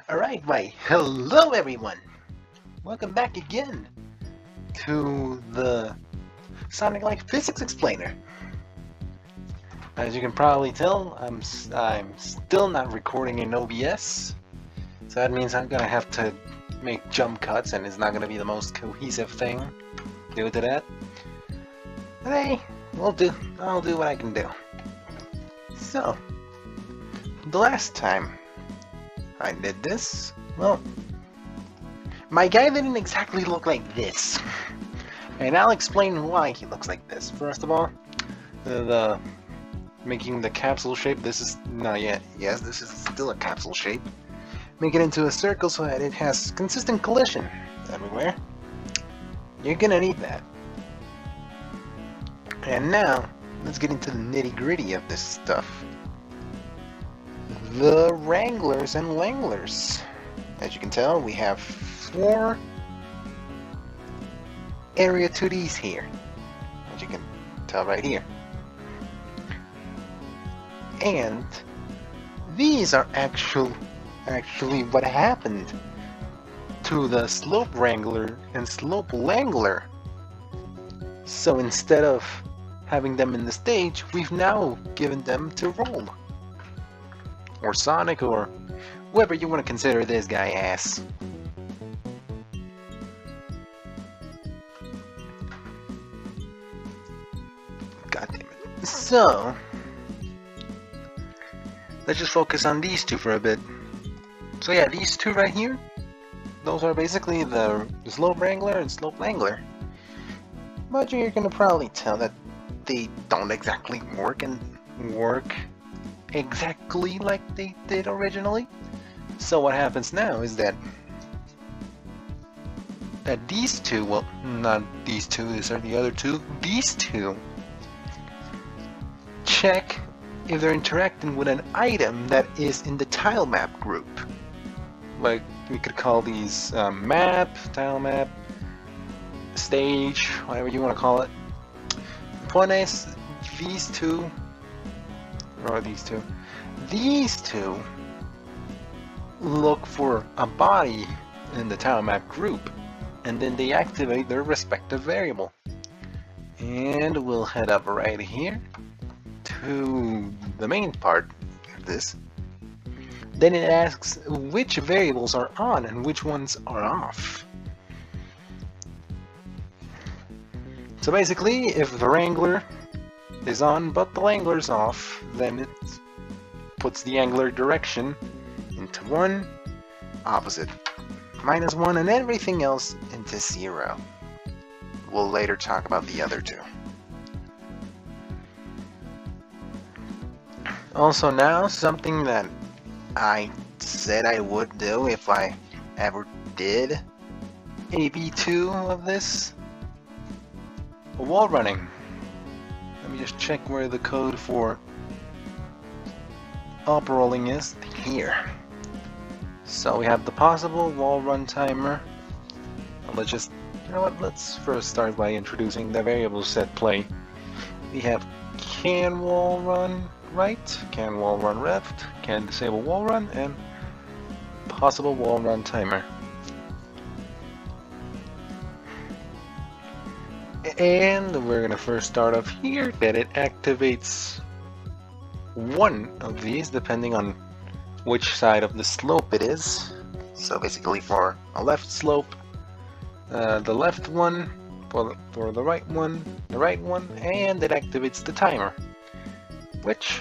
Alright, why, hello everyone! Welcome back again to the Sonic Life Physics Explainer. As you can probably tell, I'm still not recording in OBS, so that means I'm gonna have to make jump cuts, and it's not gonna be the most cohesive thing due to that. But hey, I'll do what I can do. So, the last time I did this, well, my guy didn't exactly look like this. And I'll explain why he looks like this. First of all, the making the capsule shape. This is not yet. Yes, this is still a capsule shape. Make it into a circle so that it has consistent collision everywhere. You're gonna need that. And now, let's get into the nitty-gritty of this stuff. The Wranglers and Langlers. As you can tell, we have 4 area 2Ds here, as you can tell right here. And these are actually what happened to the Slope Wrangler and Slope Langler. So instead of having them in the stage, we've now given them to Roll. Or Sonic, or whoever you want to consider this guy as. God damn it. So, let's just focus on these two for a bit. So yeah, these two right here, those are basically the Slope Wrangler and Slope Langler. But you're gonna probably tell that they don't exactly work exactly like they did originally. So what happens now is that these two, well, not these two, these are the other two, these two check if they're interacting with an item that is in the tile map group. Like, we could call these map, tile map, stage, whatever you want to call it. The point is, these two look for a body in the tile map group, and then they activate their respective variable. And we'll head up right here to the main part of this. Then it asks which variables are on and which ones are off. So basically, if the Wrangler is on but the Langler's off, then it puts the angular direction into 1, opposite, -1, and everything else into 0. We'll later talk about the other two. Also now, something that I said I would do if I ever did a B2 of this, wall running. Let me just check where the code for up rolling is. Here. So we have the possible wall run timer. Let's just, you know what, let's first start by introducing the variables set play. We have can wall run right, can wall run left, can disable wall run, and possible wall run timer. And we're gonna first start off here that it activates one of these depending on which side of the slope it is. So basically for a left slope, the left one, for the right one, and it activates the timer, which,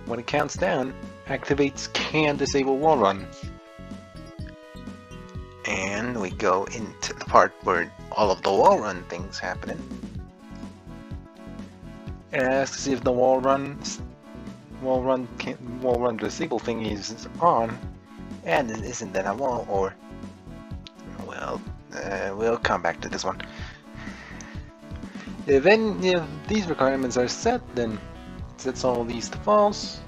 when it counts down, activates can disable wall run. And we go into the part where all of the wall run things happening. It asks if the wall run disable thing is on, and isn't that a wall, or, well, we'll come back to this one. If these requirements are set, then it sets all these to false.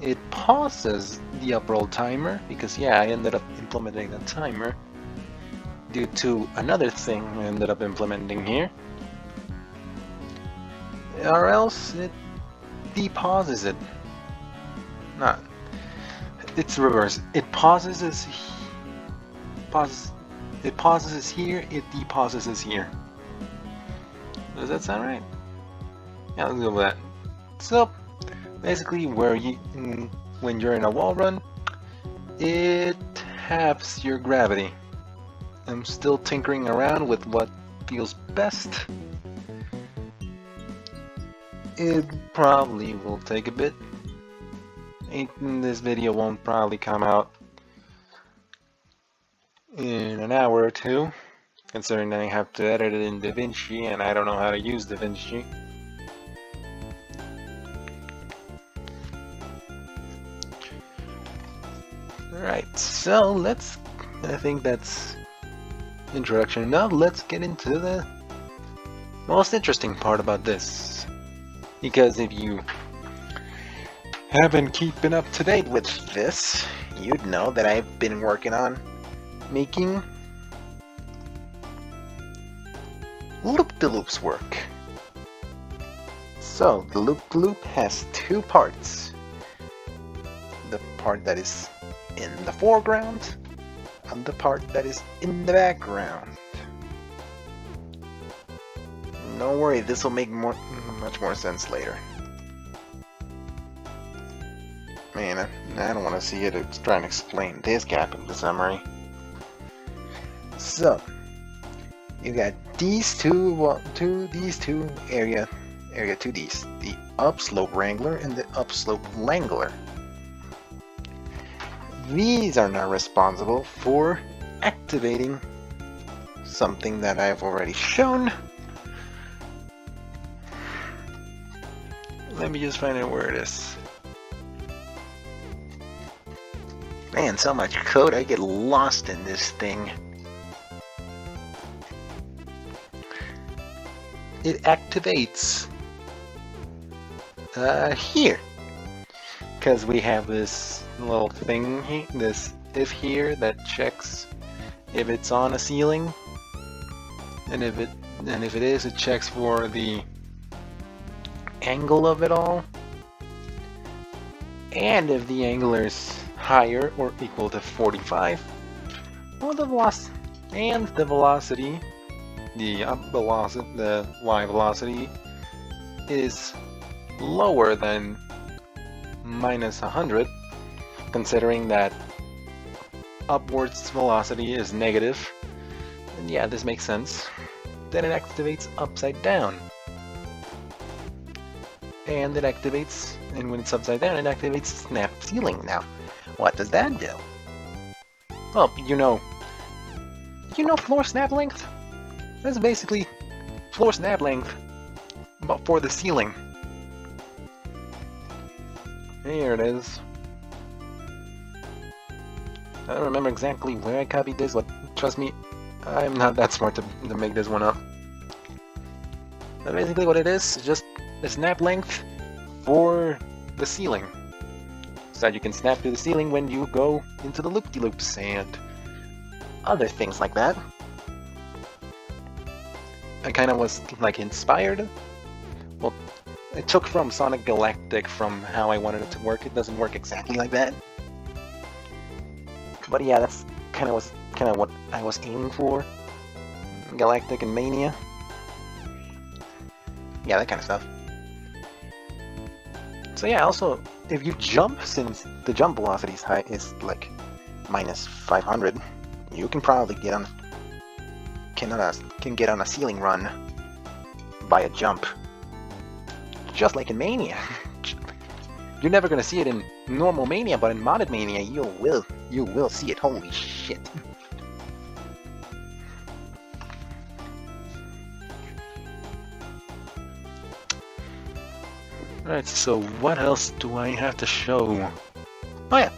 It pauses the uproll timer, because yeah, I ended up implementing a timer due to another thing I ended up implementing here. Or else it depauses it. Not it's reverse. It pauses as pauses. It pauses as here. It depauses as here. Does that sound right? Yeah, let's go with that. So basically, when you're in a wall run, it halves your gravity. I'm still tinkering around with what feels best. It probably will take a bit. This video won't probably come out in an hour or two, considering that I have to edit it in DaVinci and I don't know how to use DaVinci. Alright, so I think that's introduction enough. Let's get into the most interesting part about this. Because if you haven't keeping up to date with this, you'd know that I've been working on making loop-de-loops work. So the loop-de-loop has two parts. The part that is in the foreground and the part that is in the background. Don't worry, this will make much more sense later. Man, I don't want to see it trying to explain this gap in the summary. So, you got these two area 2Ds, the upslope wrangler and the upslope langler. These are now responsible for activating something that I've already shown. Let me just find out where it is. Man, so much code, I get lost in this thing. It activates here, because we have this little thing here, this if here that checks if it's on a ceiling, and if it is, it checks for the angle of it all, and if the angle is higher or equal to 45, well, the velocity, the y velocity is lower than minus 100, considering that upwards velocity is negative. And yeah, this makes sense. Then it activates upside down. And it activates, and when it's upside down, it activates snap ceiling. Now, what does that do? Well, you know floor snap length? That's basically floor snap length, but for the ceiling. Here it is. I don't remember exactly where I copied this, but trust me, I'm not that smart to make this one up. But basically what it is just a snap length for the ceiling, so that you can snap to the ceiling when you go into the loop-de-loops and other things like that. I kind of was like inspired. Well, I took from Sonic Galactic from how I wanted it to work. It doesn't work exactly like that, but yeah, that's kind of what I was aiming for. Galactic and Mania. Yeah, that kind of stuff. So yeah, also, if you jump, since the jump velocity is like minus 500, you can probably get on a ceiling run by a jump, just like in Mania. You're never gonna see it in normal Mania, but in modded Mania, you will see it. Holy shit! Alright, so what else do I have to show? Oh yeah!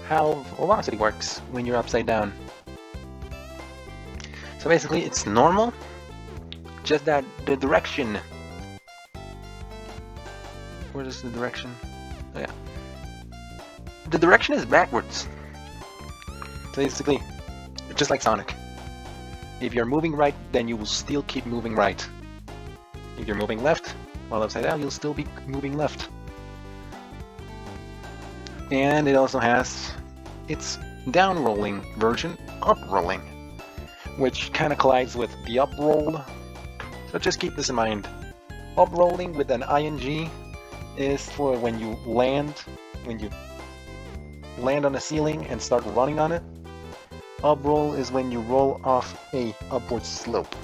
How velocity works when you're upside down. So basically it's normal, just that the direction... Where is the direction? Oh yeah. The direction is backwards. So basically, just like Sonic. If you're moving right, then you will still keep moving right. If you're moving left, while upside down, you'll still be moving left. And it also has its down-rolling version, up-rolling, which kind of collides with the up-roll. So just keep this in mind. Up-rolling with an ing is for when you land on a ceiling and start running on it. Up-roll is when you roll off a upward slope.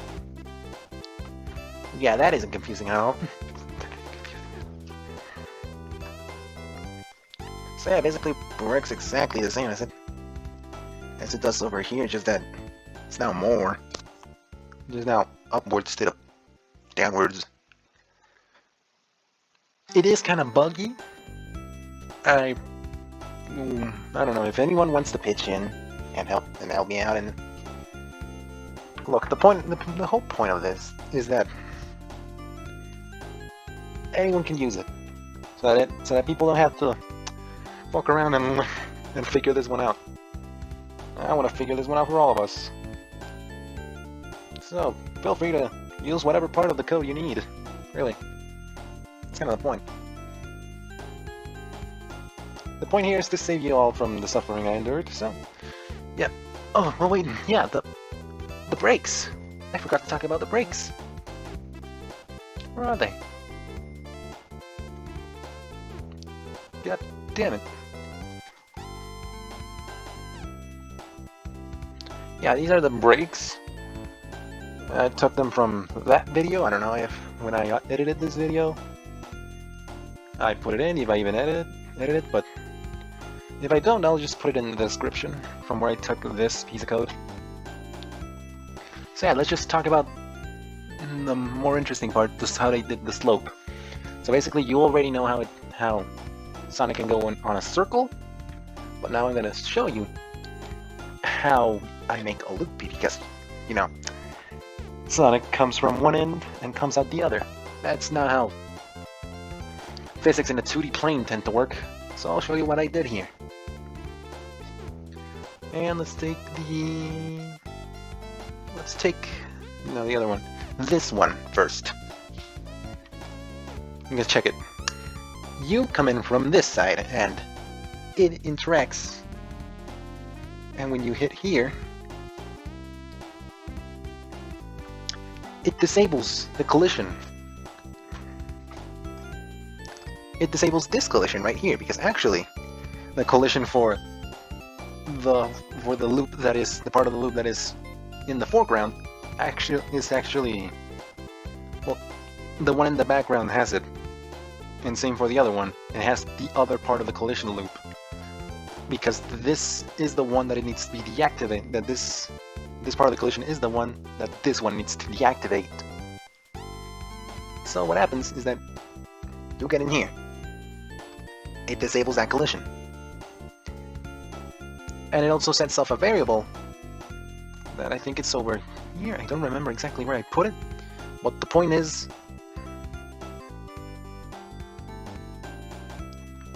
Yeah, that isn't confusing at all. So yeah, basically works exactly the same as it does over here, just that it's now more. Just now upwards instead of downwards. It is kind of buggy. I don't know if anyone wants to pitch in and help me out. And look, the whole point of this is that anyone can use it, so that people don't have to walk around and figure this one out. I want to figure this one out for all of us. So feel free to use whatever part of the code you need. Really, that's kind of the point. The point here is to save you all from the suffering I endured. So, yeah. Oh, well, wait. Yeah, the brakes. I forgot to talk about the brakes. Where are they? God damn it. Yeah, these are the brakes. I took them from that video. I don't know if when I edited this video I put it in, if I even edit it, but if I don't, I'll just put it in the description from where I took this piece of code. So yeah, let's just talk about the more interesting part, just how they did the slope. So basically, you already know how Sonic can go on a circle, but now I'm gonna show you how I make a loop, because, you know, Sonic comes from one end and comes out the other. That's not how physics in a 2D plane tend to work, so I'll show you what I did here. And let's take the other one. This one first. Let's check it. You come in from this side and it interacts, and when you hit here, it disables the collision. It disables this collision right here, because actually the collision for the loop that is the part of the loop that is in the foreground is actually, well, the one in the background has it, and same for the other one. It has the other part of the collision loop, because this is the one that it needs to be deactivated. That this part of the collision is the one that this one needs to deactivate. So what happens is that you get in here. It disables that collision. And it also sets off a variable that I think it's over here. I don't remember exactly where I put it, but the point is,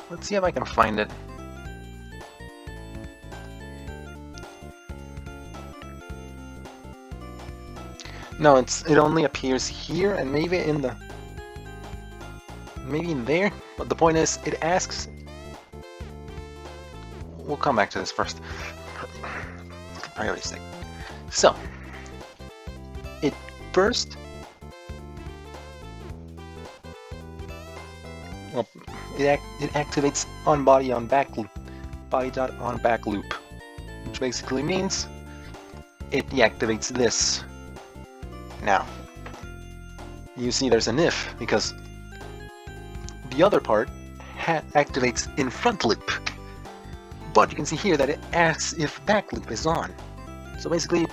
let's see if I can find it. No, it only appears here and maybe in there, but the point is, it asks. We'll come back to this first. Priority stick. So, it first, well, it activates onBody on back loop, body.onBack loop, which basically means it deactivates this. Now, you see there's an if, because the other part activates in front loop, but you can see here that it asks if back loop is on. So basically,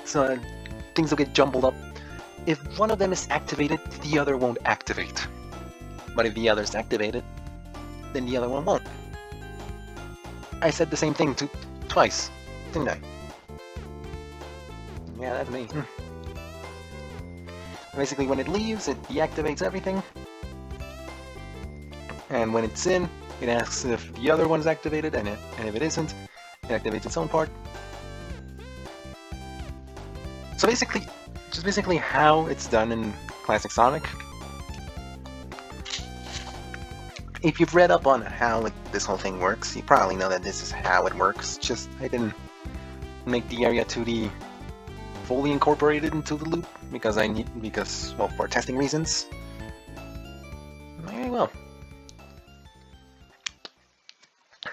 things will get jumbled up. If one of them is activated, the other won't activate. But if the other is activated, then the other one won't. I said the same thing twice, didn't I? Yeah, that's me. Basically, when it leaves, it deactivates everything. And when it's in, it asks if the other one's activated, and if it isn't, it activates its own part. So basically how it's done in Classic Sonic if you've read up on how this whole thing works, you probably know that this is how it works. Just I didn't make the area 2D fully incorporated into the loop because well, for testing reasons. Okay, well,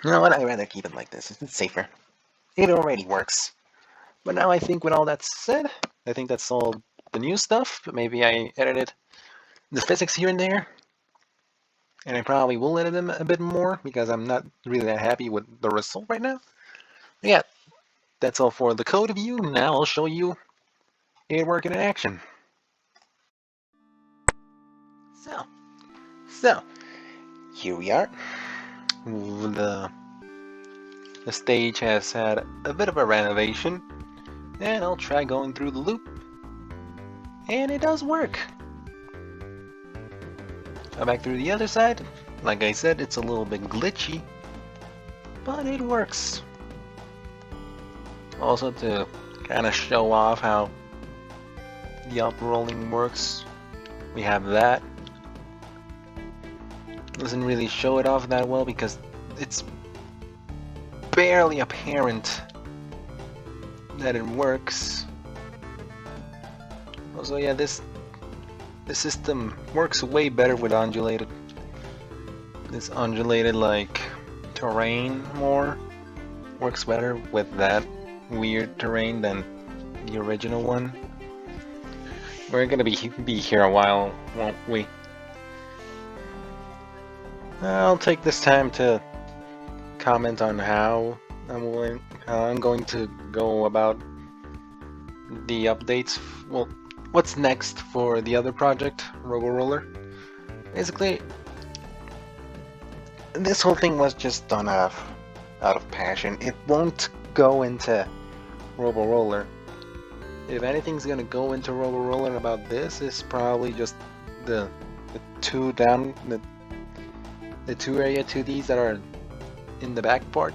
you know what? I'd rather keep it like this. It's safer. It already works. But now I think with all that said, I think that's all the new stuff. But maybe I edited the physics here and there, and I probably will edit them a bit more because I'm not really that happy with the result right now. But yeah, that's all for the code view. Now I'll show you it working in action. So here we are. The stage has had a bit of a renovation, and I'll try going through the loop, and it does work. Go back through the other side. Like I said, it's a little bit glitchy, but it works. Also, to kind of show off how the up rolling works, we have that. Doesn't really show it off that well because it's barely apparent that it works. Also, yeah, this system works way better with undulated. This undulated like terrain more works better with that weird terrain than the original one. We're gonna be here a while, won't we? I'll take this time to comment on how I'm going to go about the updates. Well, what's next for the other project, Roller? Basically, this whole thing was just done out of passion. It won't go into Roller. If anything's gonna go into Roller about this, is probably just the two area 2Ds that are in the back part.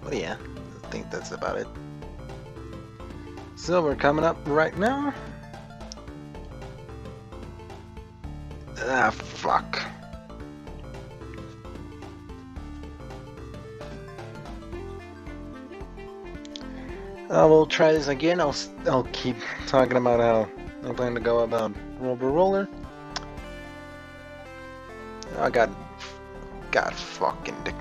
But yeah, I think that's about it. So we're coming up right now. Ah, fuck. We'll try this again. I'll keep talking about how I plan to go about Roller. I got fucking dick.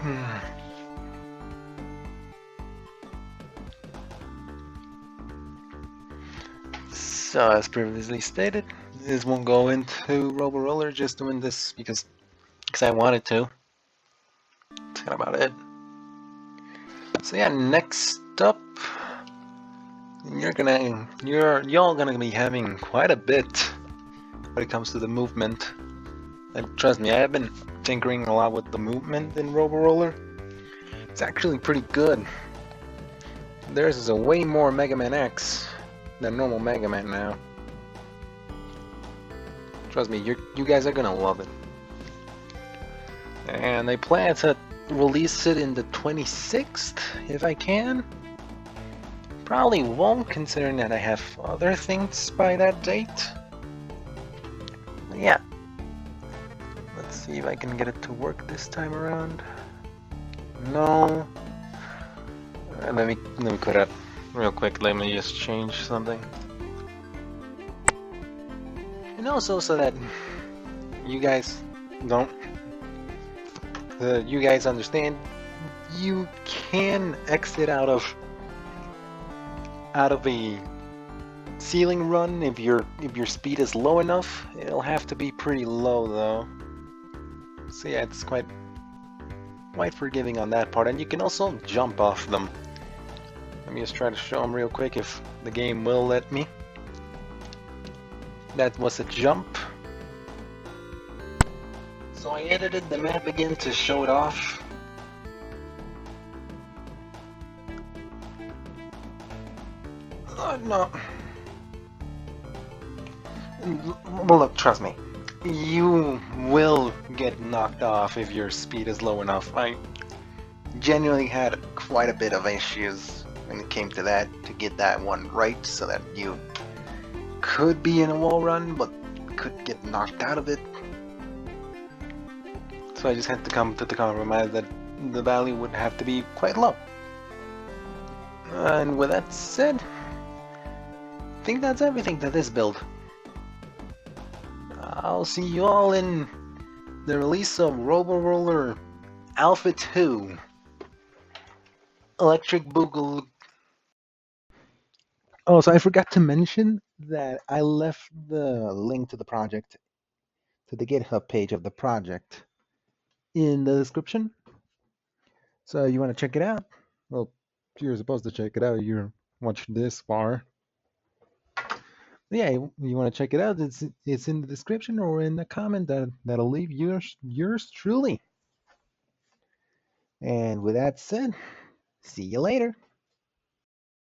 So as previously stated, this won't go into Roller. Just doing this because I wanted to. That's kind of about it. So yeah, next up, y'all gonna be having quite a bit when it comes to the movement. And trust me, I have been tinkering a lot with the movement in Roller. It's actually pretty good. Theirs is a way more Mega Man X than normal Mega Man now. Trust me, you guys are gonna love it. And they plan to release it in the 26th, if I can. Probably won't, considering that I have other things by that date. But yeah. Let's see if I can get it to work this time around. No. Let me quit up real quick. Let me just change something. And also so that you guys you guys understand, you can exit out of a ceiling run if your speed is low enough. It'll have to be pretty low though. So yeah, it's quite forgiving on that part, and you can also jump off them. Let me just try to show them real quick if the game will let me. That was a jump. So I edited the map again to show it off. No. Well, look, trust me. You will get knocked off if your speed is low enough. I genuinely had quite a bit of issues when it came to that, to get that one right, so that you could be in a wall run, but could get knocked out of it. So I just had to come to the compromise that the value would have to be quite low. And with that said, I think that's everything to this build. I'll see you all in the release of Robo-Roller Alpha 2 Electric Boogaloo. Oh, so I forgot to mention that I left the link to the project, to the GitHub page of the project, in the description. So you want to check it out? Well, you're supposed to check it out. You're watching this far. Yeah, you want to check it out? It's in the description or in the comment that'll leave yours truly. And with that said, see you later.